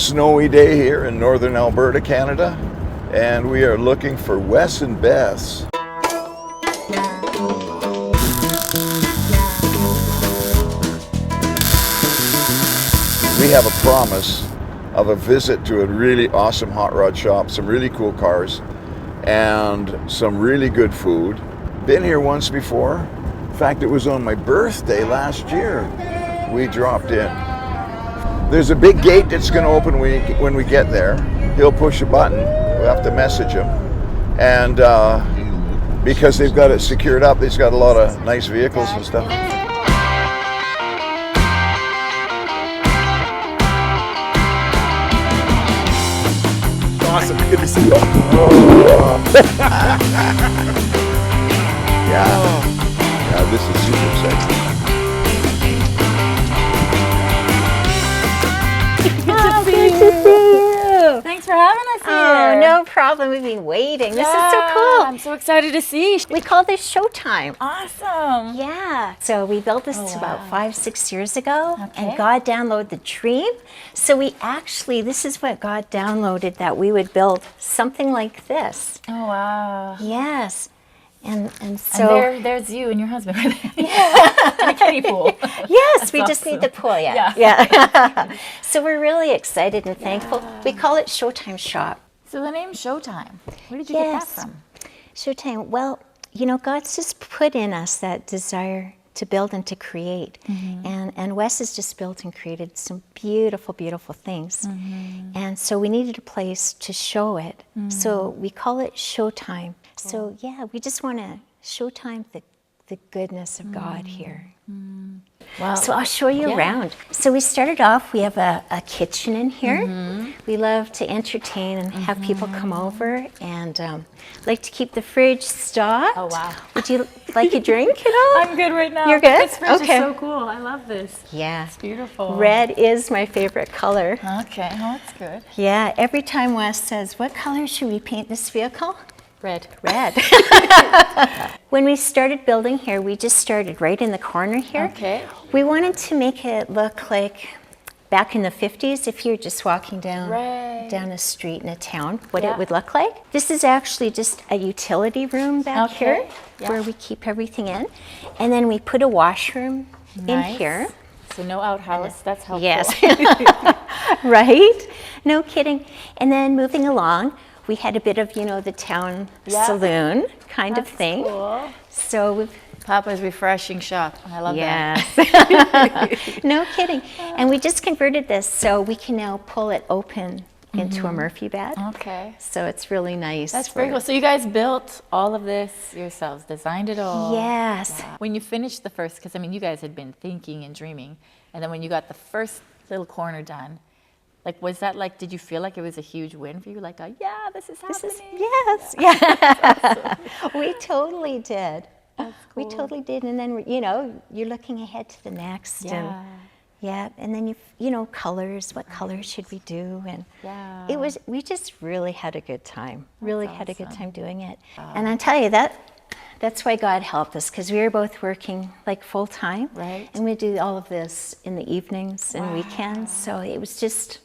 snowy day here in northern Alberta, Canada, and we are looking for Wes and Beth's. We have a promise of a visit to a really awesome hot rod shop, some really cool cars, and some really good food. Been here once before. In fact, it was on my birthday last year. We dropped in. There's a big gate that's going to open when we get there. He'll push a button. We'll have to message him. And because they've got it secured up, they've got a lot of nice vehicles and stuff. Awesome. Good to see you. Yeah, this is super exciting. Good to see you. Thanks for having us here. Oh, no problem. We've been waiting. This is so cool. I'm so excited to see. We call this Showtime. Awesome. Yeah. So we built this about 5-6 years ago, Okay. and God downloaded the dream. So this is what God downloaded, that we would build something like this. Oh, wow. Yes. And so And there's you and your husband right there. In a kiddie pool. yes, we just need the pool. Yeah. So we're really excited and thankful. We call it Showtime Shop. So the name Showtime, where did you get that from? Showtime. Well, God's just put in us that desire to build and to create. And Wes has just built and created some beautiful, beautiful things. And so we needed a place to show it. So we call it Showtime. Cool. So we just want to showtime the goodness of God here. Wow. So I'll show you around. So we started off, we have a kitchen in here. We love to entertain and have people come over, and like to keep the fridge stocked. Oh, wow. Would you like a drink at all? I'm good right now. You're good? This fridge Okay. is so cool. I love this. Yeah. It's beautiful. Red is my favorite color. Okay, oh, that's good. Yeah, every time Wes says, what color should we paint this vehicle? Red. Red. When we started building here, we just started right in the corner here. Okay. We wanted to make it look like back in the 50s, if you're just walking down a street in a town, what it would look like. This is actually just a utility room back here where we keep everything in. And then we put a washroom in here. So no outhouse, that's helpful. Yes. Right? No kidding. And then moving along, we had a bit of, the town saloon kind of thing. Cool. So we've Papa's refreshing shop. I love that. Yes. No kidding. And we just converted this so we can now pull it open into a Murphy bed. Okay. So it's really nice. That's very cool. So you guys built all of this yourselves, designed it all. Yes. Wow. When you finished the first, because you guys had been thinking and dreaming, and then when you got the first little corner done, was that did you feel like it was a huge win for you? This is happening. Yes. Yeah. We totally did. That's We cool. totally did. And then, you're looking ahead to the next. Yeah. And then colors, what colors should we do? And we just really had a good time. Had a good time doing it. And I tell you that's why God helped us, because we were both working full time. Right. And we do all of this in the evenings and weekends. So it was just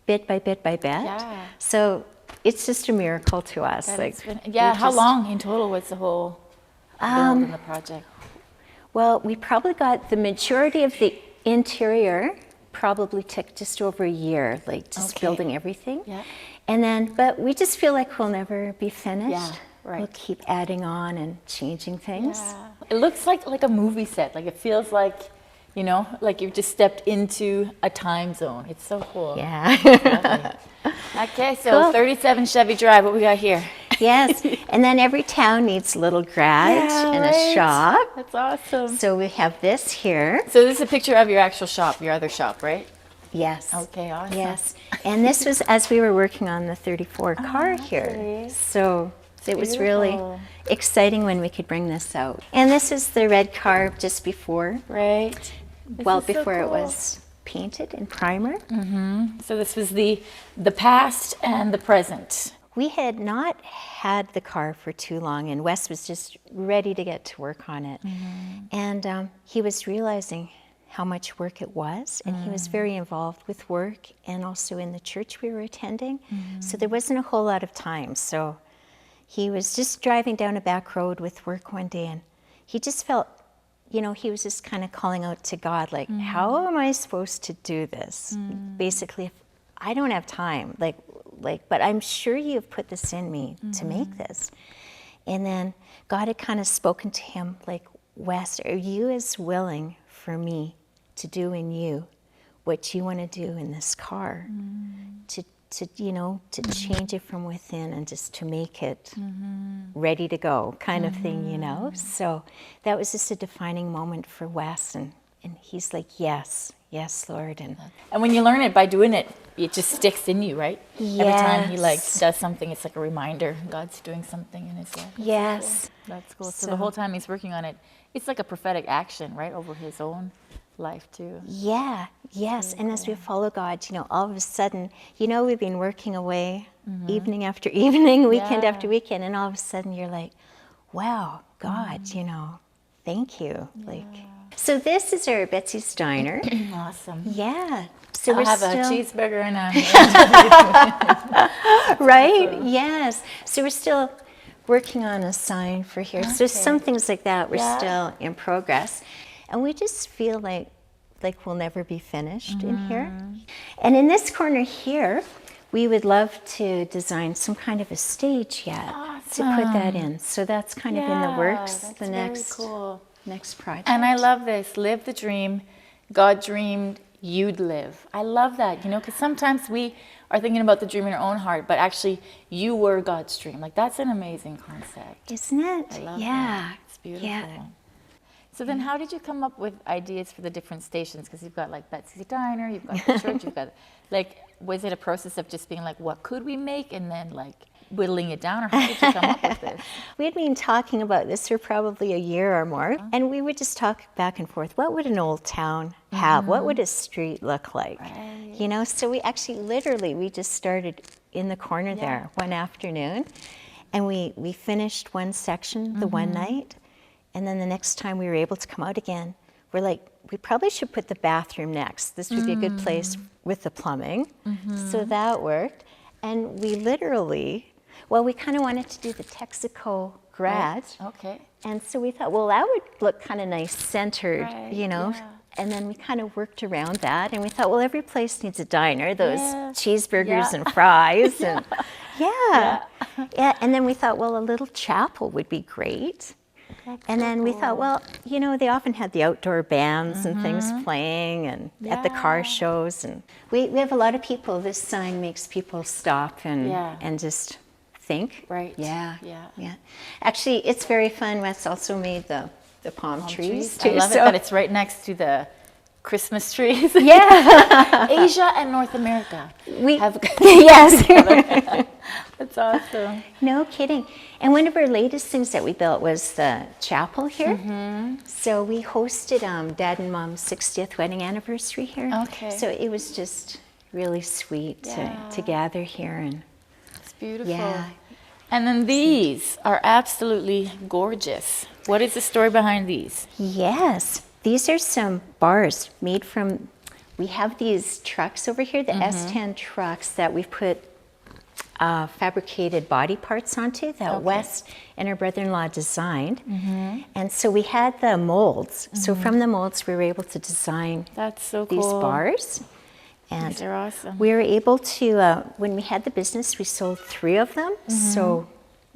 bit by bit by bit. Yeah. So it's just a miracle to us. How long in total was the whole build in the project? Well, we probably got the majority of the interior probably took just over a year, building everything. Yeah. And then, but we just feel like we'll never be finished. Yeah, right. We'll keep adding on and changing things. Yeah. It looks like a movie set. It feels like, you've just stepped into a time zone. It's so cool. Yeah. Okay, so Cool. 37 Chevy Drive, what we got here? Yes. And then every town needs a little garage and a shop. That's awesome. So we have this here. So this is a picture of your actual shop, your other shop, right? Yes. Okay, awesome. Yes. And this was as we were working on the 34 car here. So it was really exciting when we could bring this out. And this is the red car just before. Right. Before it was painted and primer. So this was the past and the present. We had not had the car for too long, and Wes was just ready to get to work on it. And he was realizing, he said, how much work it was, and he was very involved with work and also in the church we were attending. So there wasn't a whole lot of time. So he was just driving down a back road with work one day, and he just felt, you know, he was just kind of calling out to God, like, how am I supposed to do this? Basically, if I don't have time, like, but I'm sure you've put this in me to make this. And then God had kind of spoken to him, like, Wes, are you as willing for me to do in you what you want to do in this car? To you know, to change it from within and just to make it ready to go kind of thing, you know? So that was just a defining moment for Wes, and he's like, yes, Lord. And when you learn it by doing it, it just sticks in you, right? Yes. Every time he like does something, it's like a reminder God's doing something in his life. yes. That's cool. So the whole time he's working on it, it's like a prophetic action, right, over his own life too. Yeah, yes. And as we follow God, you know, all of a sudden, you know, we've been working away evening after evening, weekend after weekend, and all of a sudden you're like, wow, God, you know, thank you. Like, so this is our Betsy's Diner. Awesome. Yeah. So I'll we're have still, a cheeseburger and a right? Yes. So we're still working on a sign for here. So some things like that we're still in progress. And we just feel like we'll never be finished in here. And in this corner here, we would love to design some kind of a stage yet to put that in. So that's kind of in the works. That's The next very cool. next project. And I love this. Live the dream. God dreamed you'd live. I love that, you know, because sometimes we are thinking about the dream in our own heart, but actually you were God's dream. Like, that's an amazing concept. Isn't it? I love yeah. that. It's beautiful. Yeah. So then how did you come up with ideas for the different stations? Because you've got like Betsy's Diner, you've got the church, you've got, like, was it a process of just being like, what could we make? And then like whittling it down, or how did you come up with this? We had been talking about this for probably a year or more, and we would just talk back and forth. What would an old town have? What would a street look like? Right. You know, so we actually literally, we just started in the corner there one afternoon, and we finished one section the one night, and then the next time we were able to come out again, we're like, we probably should put the bathroom next. This would be a good place with the plumbing. So that worked. And we literally, well, we kind of wanted to do the Texaco garage. Right. Okay. And so we thought, well, that would look kind of nice centered, Right, you know. yeah. And then we kind of worked around that. And we thought, well, every place needs a diner, those cheeseburgers and fries. And yeah. And then we thought, well, a little chapel would be great. And then we thought, well, you know, they often had the outdoor bands and things playing, and at the car shows. And we have a lot of people. This sign makes people stop and just think. Right. Yeah. Yeah. Actually, it's very fun. Wes also made the palm trees too. I love it that it's right next to the Christmas trees. Yeah. Asia and North America. We have yes. That's awesome. No kidding. And one of our latest things that we built was the chapel here. So we hosted Dad and Mom's 60th wedding anniversary here. Okay. So it was just really sweet to gather here. And It's beautiful. yeah. And then these are absolutely gorgeous. What is the story behind these? Yes, these are some bars made from, we have these trucks over here, the S10 trucks that we've put fabricated body parts onto that Wes and her brother-in-law designed. And so we had the molds. So from the molds, we were able to design That's so these cool. bars. And These are awesome. we were able to, when we had the business, we sold 3 of them. So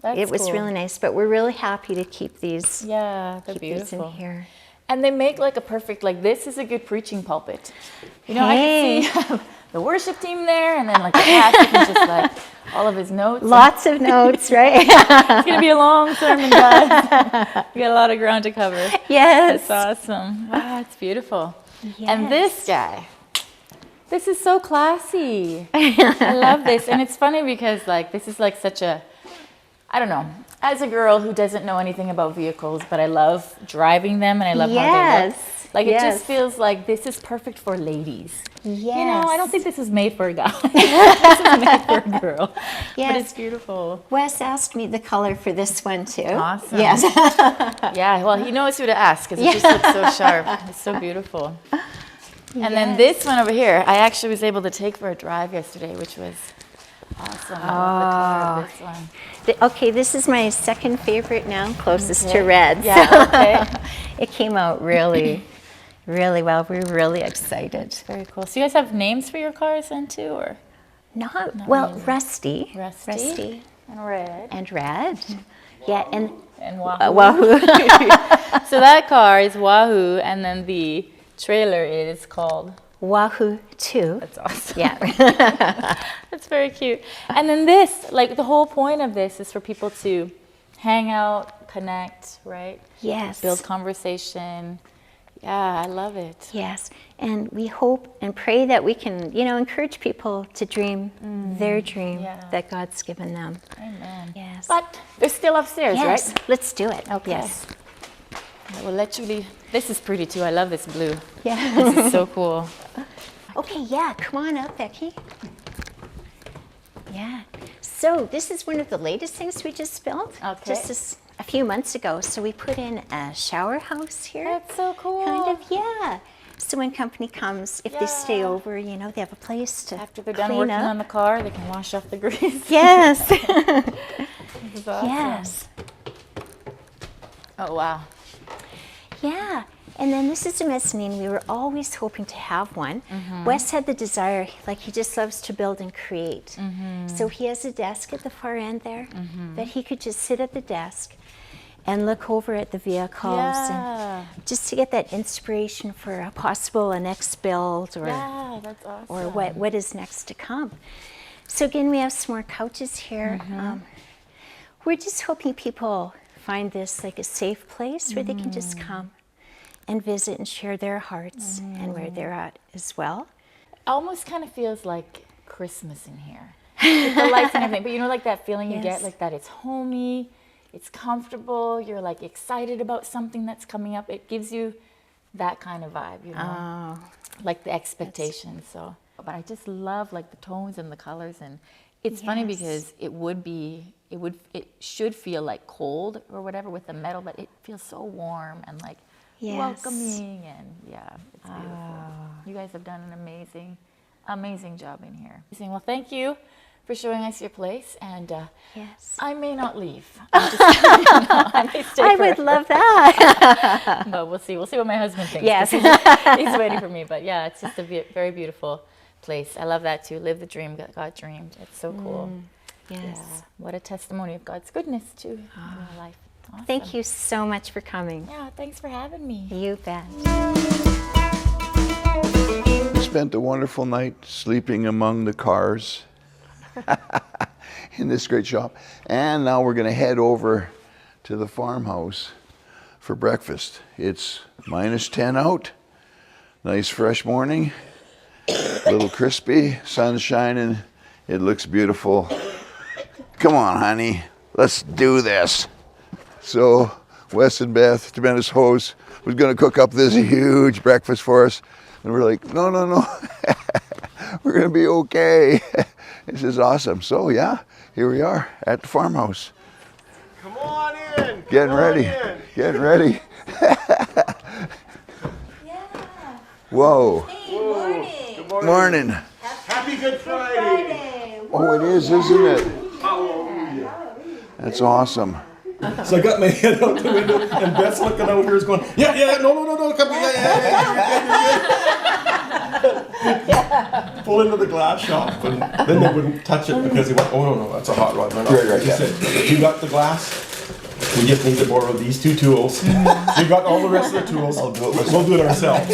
That's it was cool. really nice. But we're really happy to keep these, Yeah, they're keep these in beautiful. here. And they make like a perfect, like this is a good preaching pulpit. You know, Hey. I can see the worship team there, and then like the pastor can just like all of his notes. Lots of notes, right? It's gonna be a long sermon, guys. We got a lot of ground to cover. Yes. That's awesome. Wow, it's beautiful. Yes. And this guy, this is so classy. I love this, and it's funny because like this is like such a, I don't know. As a girl who doesn't know anything about vehicles, but I love driving them and I love how they look. Like it Yes. just feels like this is perfect for ladies. Yes. You know, I don't think this is made for a guy. This is made for a girl. But Yes. it's beautiful. Wes asked me the color for this one too. Awesome. Yes. Yeah, well, he knows who to ask because it just looks so sharp. It's so beautiful. And then this one over here, I actually was able to take for a drive yesterday, which was awesome. I love the color of this one. Okay, this is my second favorite now, closest to red. Yeah, okay. It came out really, really well. We're really excited. Very cool. So you guys have names for your cars then too, or? Not well, really. Rusty. Rusty. And red. And red. Yeah, and And Wahoo. Wahoo. So that car is Wahoo, and then the trailer is called? Wahoo 2. That's awesome. Yeah. That's very cute. And then this, like the whole point of this is for people to hang out, connect, right? Yes. Build conversation. Yeah, I love it. Yes. And we hope and pray that we can, encourage people to dream their dream Yeah. that God's given them. Amen. Yes. But they're still upstairs, Yes. right? Let's do it. Okay. Yes. I will let you leave. This is pretty too. I love this blue. Yeah. This is so cool. Okay, yeah, come on up, Becky. Yeah. So this is one of the latest things we just built. Okay. Just a few months ago. So we put in a shower house here. That's so cool. Kind of, yeah. So when company comes, if they stay Yeah. over, they have a place to After they're done clean working up. on the car, they can wash off the grease. Yes. This is awesome. Yes. Oh, wow. Yeah. And then this is a mezzanine. We were always hoping to have one. Mm-hmm. Wes had the desire, like he just loves to build and create. Mm-hmm. So he has a desk at the far end there that he could just sit at the desk and look over at the vehicles Yeah. and just to get that inspiration for a possible next build or Yeah, that's awesome. or what is next to come. So again, we have some more couches here. We're just hoping people find this like a safe place where they can just come and visit and share their hearts and where they're at as well. Almost kind of feels like Christmas in here. With the lights and everything. But you know, like that feeling you Yes. get, like that it's homey, it's comfortable, you're like excited about something that's coming up. It gives you that kind of vibe, you know? Like the expectation. So, but I just love like the tones and the colors, and it's funny Yes. because it should feel like cold or whatever with the metal, but it feels so warm and like Yes. welcoming, and yeah, it's beautiful. You guys have done an amazing job in here. Well, thank you for showing us your place, and Yes. I may not leave. I may stay I would forever. love that. But we'll see. We'll see what my husband thinks. Yes. 'cause He's waiting for me. But yeah, it's just a very beautiful place. I love that too. Live the dream that God dreamed. It's so cool. Yes. Yeah. What a testimony of God's goodness too in your life. Awesome. Thank you so much for coming. Yeah, thanks for having me. You bet. We spent a wonderful night sleeping among the cars in this great shop. And now we're going to head over to the farmhouse for breakfast. It's -10 out. Nice fresh morning. A little crispy, sun shining. It looks beautiful. Come on, honey. Let's do this. So Wes and Beth, tremendous hosts, was going to cook up this huge breakfast for us. And we're like, no. We're going to be okay. This is awesome. So yeah, here we are at the farmhouse. Come on in. Getting ready. Getting ready. Whoa. Good morning. Morning. Happy Good Friday. Oh, it is, isn't it? Hallelujah. That's awesome. So I got my head out the window, and Beth's looking out here, is going, yeah, no, come on, yeah. Pull into the glass shop, and then they wouldn't touch it because they went, oh no, that's a hot rod. Right, He yeah. said, you got the glass. We just need to borrow these 2 tools. You got all the rest of the tools. We'll do it ourselves.